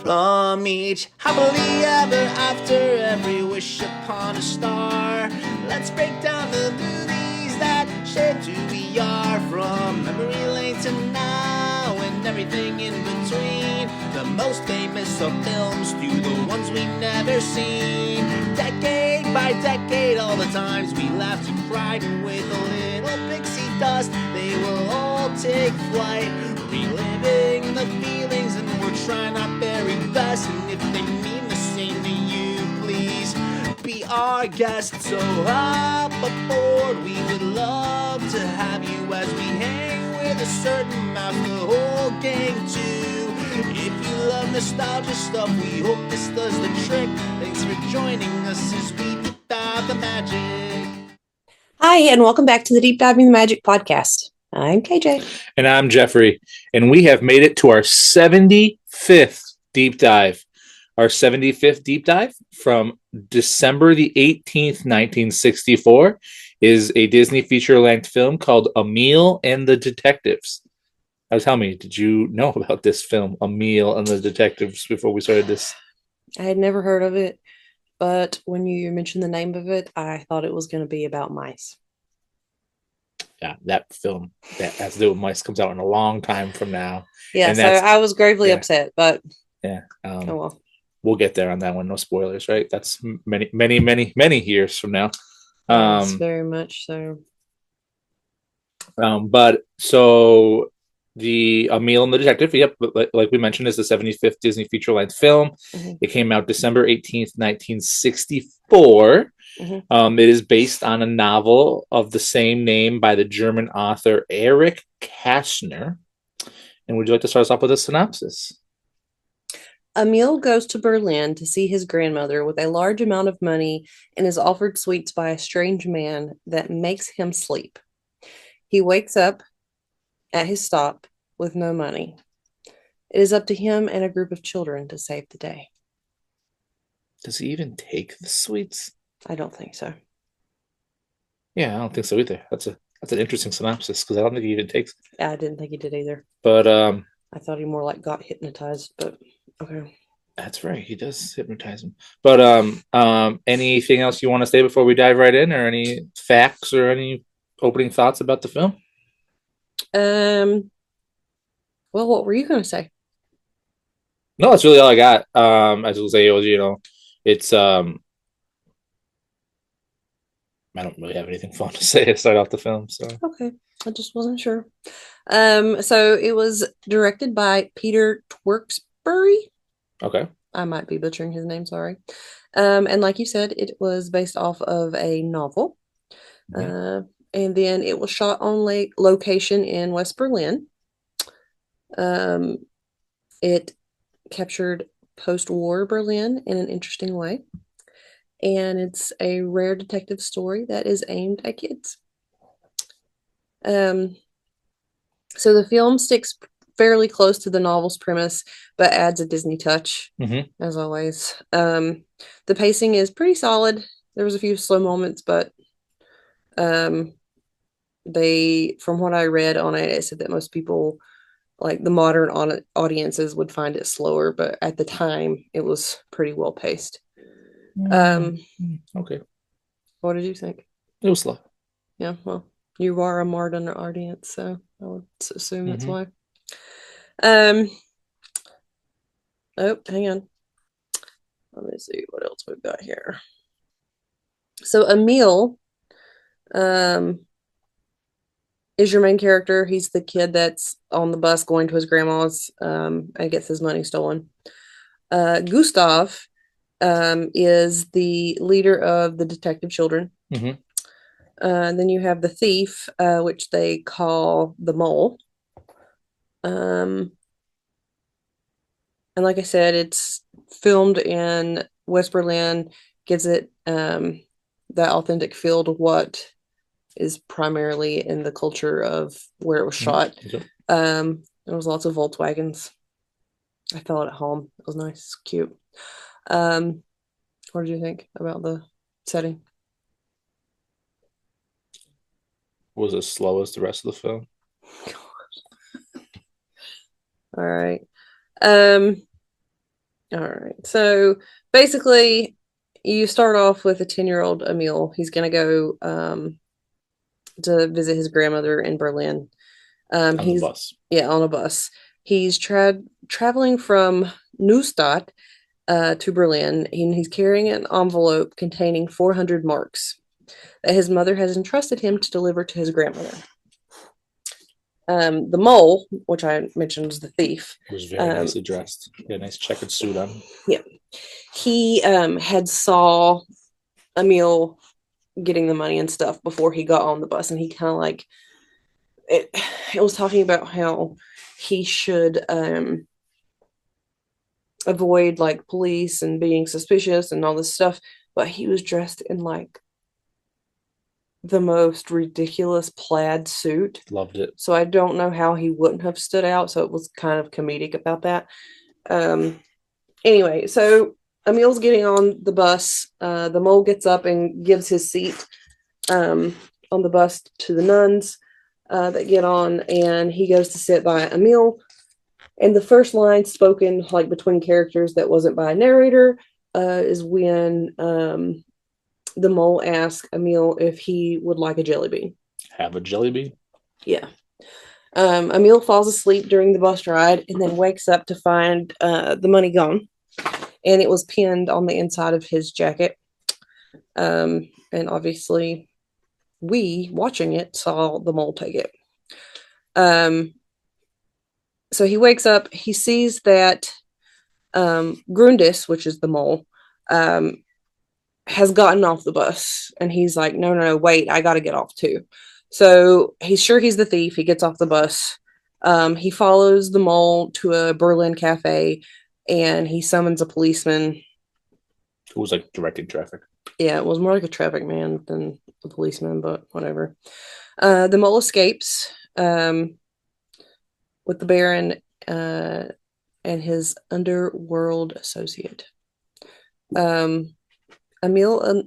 From each happily ever after, every wish upon a star. Let's break down the movies that shaped who we are. From memory lane to now and everything in between. The most famous of films to the ones we've never seen. Decade by decade, all the times we laughed and cried. And with a little pixie dust, they will all take flight. Reliving the feelings, and we're trying our very best. And if they mean the same to you, please be our guest. So hop aboard, we would love to have you as we hang with a certain mouth, the whole gang too. If you love nostalgia stuff, we hope this does the trick. Thanks for joining us as we deep dive the magic. Hi, and welcome back to the Deep Diving the Magic podcast. I'm KJ. And I'm Jeffrey. And we have made it to our 75th deep dive. Our 75th deep dive from December the 18th, 1964 is a Disney feature-length film called Emil and the Detectives. Now tell me, did you know about this film, Emil and the Detectives, before we started this? I had never heard of it, but when you mentioned the name of it, I thought it was going to be about mice. Yeah, that film that has to do with mice comes out in a long time from now. Yeah, and so I was gravely upset, but yeah. Oh well. We'll get there on that one. No spoilers, right? That's many years from now. Yes, very much so. But so the Emil and the Detective, yep, like we mentioned, is the 75th Disney feature-length film. Mm-hmm. It came out December 18th, 1964. Mm-hmm. It is based on a novel of the same name by the German author Erich Kästner. And would you like to start us off with a synopsis? Emil goes to Berlin to see his grandmother with a large amount of money and is offered sweets by a strange man that makes him sleep. He wakes up at his stop with no money. It is up to him and a group of children to save the day. Does he even take the sweets? I don't think so. Yeah, I don't think so either. That's an interesting synopsis because I don't think he even takes. I didn't think he did either. But I thought he more like got hypnotized, but okay. That's right, he does hypnotize him. But anything else you want to say before we dive right in, or any facts or any opening thoughts about the film? Well, what were you going to say? No, that's really all I got. As we'll say, it was, it's I don't really have anything fun to say to start off the film. So okay, I just wasn't sure. So it was directed by Peter Tewksbury. Okay, I might be butchering his name. Sorry. And like you said, it was based off of a novel. Mm-hmm. And then it was shot on location in West Berlin. It captured post-war Berlin in an interesting way. And it's a rare detective story that is aimed at kids. So the film sticks fairly close to the novel's premise, but adds a Disney touch, as always. The pacing is pretty solid. There was a few slow moments, but from what I read on it, it said that most people, like the modern audiences, would find it slower, but at the time, it was pretty well paced. Okay. What did you think? It was slow. Yeah, well, you are a modern audience, so I would assume that's why. Oh, hang on. Let me see what else we've got here. So Emil is your main character. He's the kid that's on the bus going to his grandma's and gets his money stolen. Gustav is the leader of the detective children. Then you have the thief, which they call the mole. And like I said, it's filmed in West Berlin, gives it that authentic feel to what is primarily in the culture of where it was shot. There was lots of Volkswagens. I felt at home. It was nice, cute. What did you think about the setting? Was as slow as the rest of the film. All right. All right. So basically, you start off with a 10-year-old Emil. He's going to go to visit his grandmother in Berlin. On He's the bus. Yeah, on a bus. He's traveling from Neustadt to Berlin, and he's carrying an envelope containing 400 marks that his mother has entrusted him to deliver to his grandmother. The mole, which I mentioned is the thief, was very nicely dressed. He had a nice checkered suit on. Yeah, he had saw Emil getting the money and stuff before he got on the bus, and he kind of like it. It was talking about how he should avoid like police and being suspicious and all this stuff, but he was dressed in like the most ridiculous plaid suit. Loved it. So I don't know how he wouldn't have stood out. So it was kind of comedic about that. Anyway, so Emil's getting on the bus. The mole gets up and gives his seat on the bus to the nuns that get on, and he goes to sit by Emil. And the first line spoken like between characters that wasn't by a narrator is when the mole asks Emil if he would like a jelly bean. Have a jelly bean? Yeah. Emil falls asleep during the bus ride and then wakes up to find the money gone. And it was pinned on the inside of his jacket. And obviously, we, watching it, saw the mole take it. So he wakes up, he sees that Grundis, which is the mole, has gotten off the bus, and he's like, no, wait, I gotta get off too. So he's sure he's the thief. He gets off the bus. He follows the mole to a Berlin cafe, and he summons a policeman. Who was like directing traffic. Yeah, it was more like a traffic man than a policeman, but whatever. The mole escapes with the Baron and his underworld associate. Emil,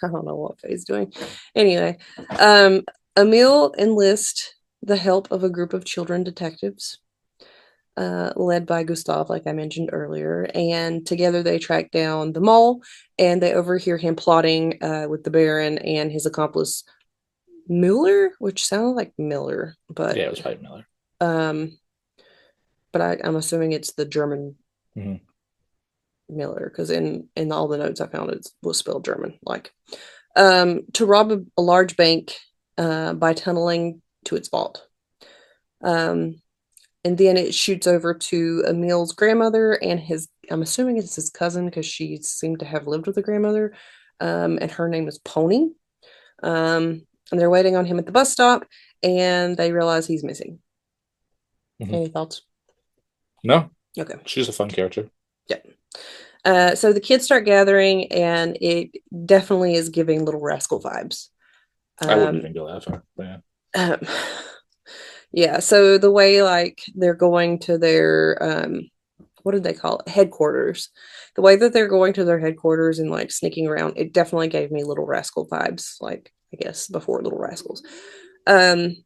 I don't know what he's doing. Anyway, Emil enlists the help of a group of children detectives, led by Gustav, like I mentioned earlier, and together they track down the mole, and they overhear him plotting with the Baron and his accomplice Mueller, which sounded like Miller, but yeah, it was probably Miller. But I'm assuming it's the German Miller, because in all the notes I found it was spelled German. Like to rob a large bank by tunneling to its vault. And then it shoots over to Emil's grandmother and I'm assuming it's his cousin, because she seemed to have lived with the grandmother, and her name is Pony. And they're waiting on him at the bus stop, and they realize he's missing. Any thoughts? No. Okay. She's a fun character. Yeah. So the kids start gathering, and it definitely is giving Little Rascal vibes. I wouldn't even go that far. But yeah. Yeah. So the way like they're going to their what did they call it? Headquarters. The way that they're going to their headquarters and like sneaking around, it definitely gave me Little Rascal vibes. Like I guess before Little Rascals. And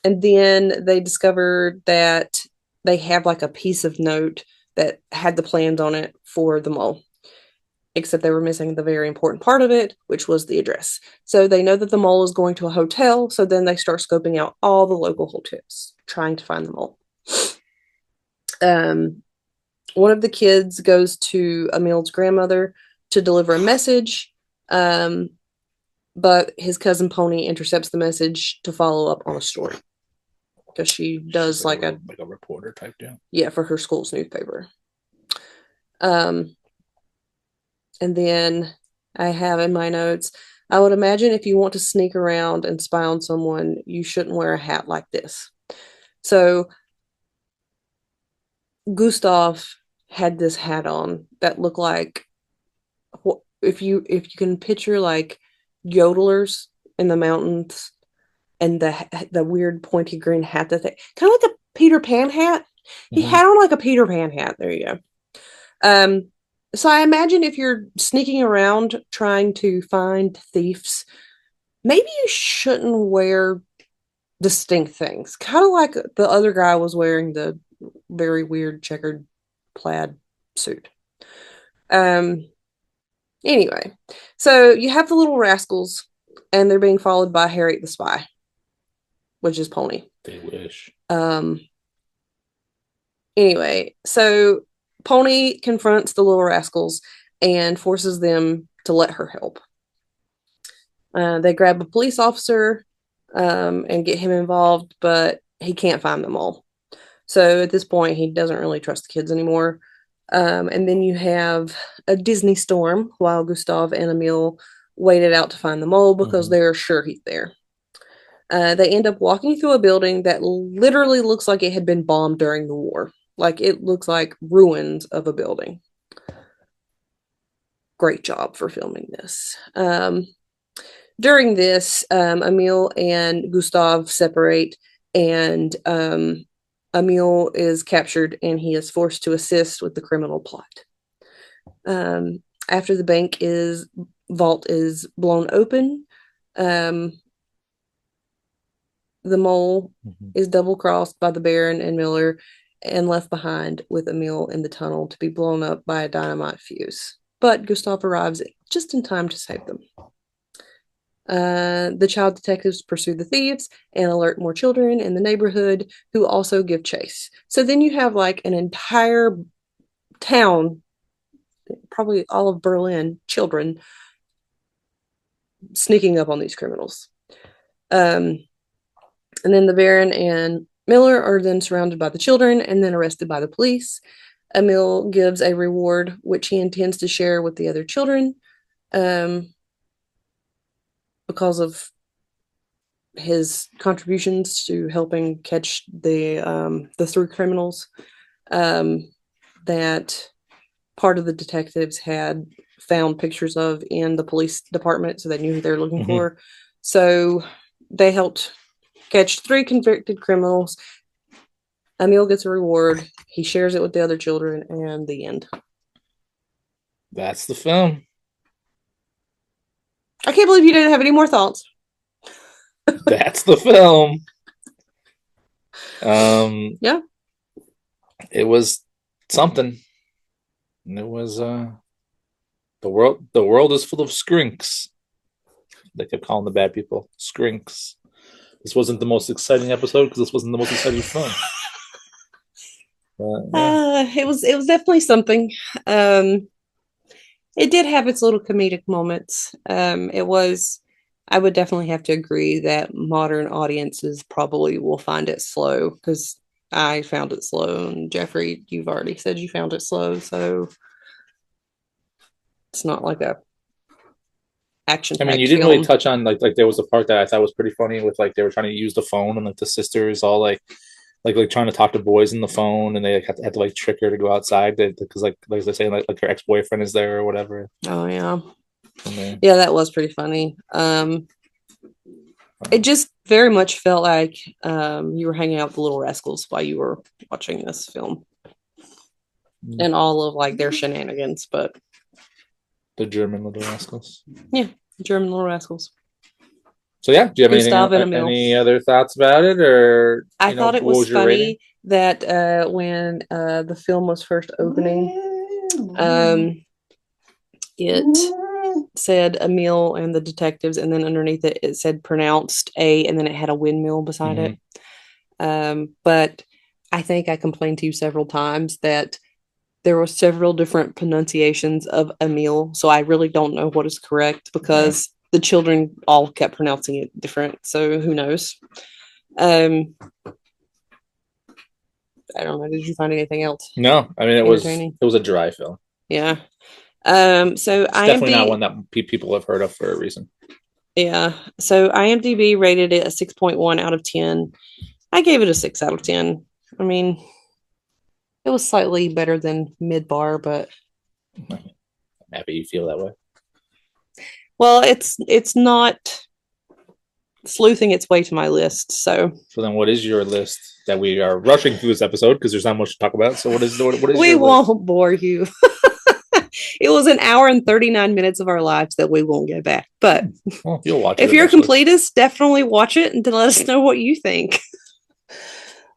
then they discovered that they have like a piece of note that had the plans on it for the mole, except they were missing the very important part of it, which was the address. So they know that the mole is going to a hotel, so then they start scoping out all the local hotels, trying to find the mole. One of the kids goes to Emil's grandmother to deliver a message, but his cousin Pony intercepts the message to follow up on a story, because she does like a reporter type deal. Yeah, for her school's newspaper. And then I have in my notes, I would imagine if you want to sneak around and spy on someone, you shouldn't wear a hat like this. So Gustav had this hat on that looked like, if you can picture like yodelers in the mountains, and the weird pointy green hat that they kind of like a Peter Pan hat. He had on like a Peter Pan hat. There you go. So I imagine if you're sneaking around trying to find thieves, maybe you shouldn't wear distinct things. Kind of like the other guy was wearing the very weird checkered plaid suit. Anyway, so you have the Little Rascals, and they're being followed by Harriet the Spy, which is Pony. They wish. Anyway, so Pony confronts the Little Rascals and forces them to let her help. They grab a police officer and get him involved, but he can't find them all. So at this point, he doesn't really trust the kids anymore. And then you have a Disney storm while Gustav and Emil waited out to find the mole because they're sure he's there. They end up walking through a building that literally looks like it had been bombed during the war. Like, it looks like ruins of a building. Great job for filming this. During this, Emil and Gustav separate, and Emil is captured and he is forced to assist with the criminal plot. After the bank vault is blown open, the mole is double crossed by the Baron and Miller and left behind with Emil in the tunnel to be blown up by a dynamite fuse. But Gustav arrives just in time to save them. The child detectives pursue the thieves and alert more children in the neighborhood who also give chase. So then you have like an entire town, probably all of Berlin, children sneaking up on these criminals. And then the Baron and Miller are then surrounded by the children and then arrested by the police. Emil gives a reward which he intends to share with the other children. Because of his contributions to helping catch the three criminals that part of the detectives had found pictures of in the police department, so they knew who they were looking for. So they helped catch 3 convicted criminals. Emil gets a reward. He shares it with the other children, and the end. That's the film. I can't believe you didn't have any more thoughts. That's the film. Yeah. It was something. It was the world is full of skrinks. They kept calling the bad people skrinks. This wasn't the most exciting episode because this wasn't the most exciting film. Yeah. It was definitely something. It did have its little comedic moments. I would definitely have to agree that modern audiences probably will find it slow, because I found it slow, and Jeffrey, you've already said you found it slow, so it's not like a action. I mean, you didn't really touch on like there was a part that I thought was pretty funny with like they were trying to use the phone, and like the sisters all like trying to talk to boys in the phone, and they had to like trick her to go outside because like they're saying like her ex-boyfriend is there or whatever. Oh yeah. Yeah, that was pretty funny. It just very much felt like you were hanging out with the Little Rascals while you were watching this film, and all of like their shenanigans. But the German Little Rascals. Yeah, German Little Rascals. So yeah, do you have any other thoughts about it, or I thought it was funny that when the film was first opening, it said Emil and the detectives, and then underneath it said pronounced A, and then it had a windmill beside it. But I think I complained to you several times that there were several different pronunciations of Emil, so I really don't know what is correct, because the children all kept pronouncing it different, so who knows. I don't know. Did you find anything else? No, I mean it was a dry film. Yeah. So it's definitely not one that people have heard of for a reason. Yeah. So IMDb rated it a 6.1 out of 10. I gave it a 6 out of 10. I mean, it was slightly better than Midbar, but I'm happy you feel that way. Well, it's not sleuthing its way to my list. So then, what is your list that we are rushing through this episode because there's not much to talk about? So what is we won't bore you. It was an hour and 39 minutes of our lives that we won't get back. But you'll watch it. If you're a completist, definitely watch it and then let us know what you think.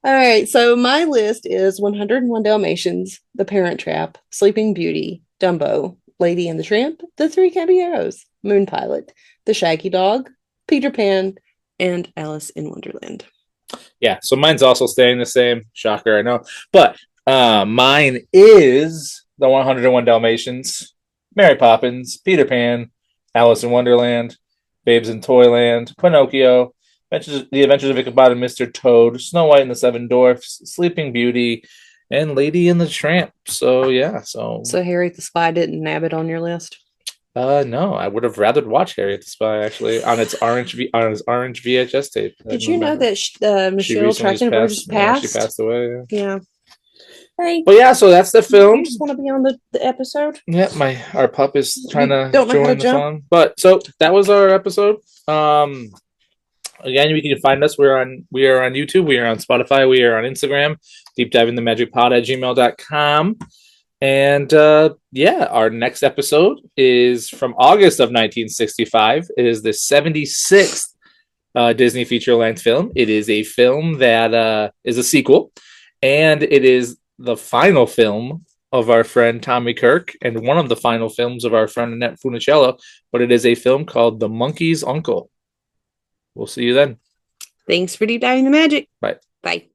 All right, so my list is 101 Dalmatians, The Parent Trap, Sleeping Beauty, Dumbo, Lady and the Tramp, The Three Caballeros, Moon Pilot, The Shaggy Dog, Peter Pan, and Alice in Wonderland. Yeah, so mine's also staying the same. Shocker, I know. But mine is the 101 Dalmatians, Mary Poppins, Peter Pan, Alice in Wonderland, Babes in Toyland, Pinocchio, The Adventures of Ichabod and Mr. Toad, Snow White and the Seven Dwarfs, Sleeping Beauty, and Lady and the Tramp. So yeah, So Harriet the Spy didn't nab it on your list? No, I would have rather watched Harriet the Spy actually on its orange VHS tape. Did you know that Michelle Trachtenberg just passed? Yeah, she passed away. Yeah. Hey. But yeah, so that's the film. You just want to be on the episode? Yeah, our pup is trying to join the fun. But so that was our episode. Again, you can find us. We are on YouTube. We are on Spotify. We are on Instagram. deepdivingthemagicpod@gmail.com. And our next episode is from August of 1965. It is the 76th Disney feature-length film. It is a film that is a sequel, and it is the final film of our friend Tommy Kirk, and one of the final films of our friend Annette Funicello. But it is a film called The Monkey's Uncle. We'll see you then. Thanks for deep diving the magic. Bye. Bye.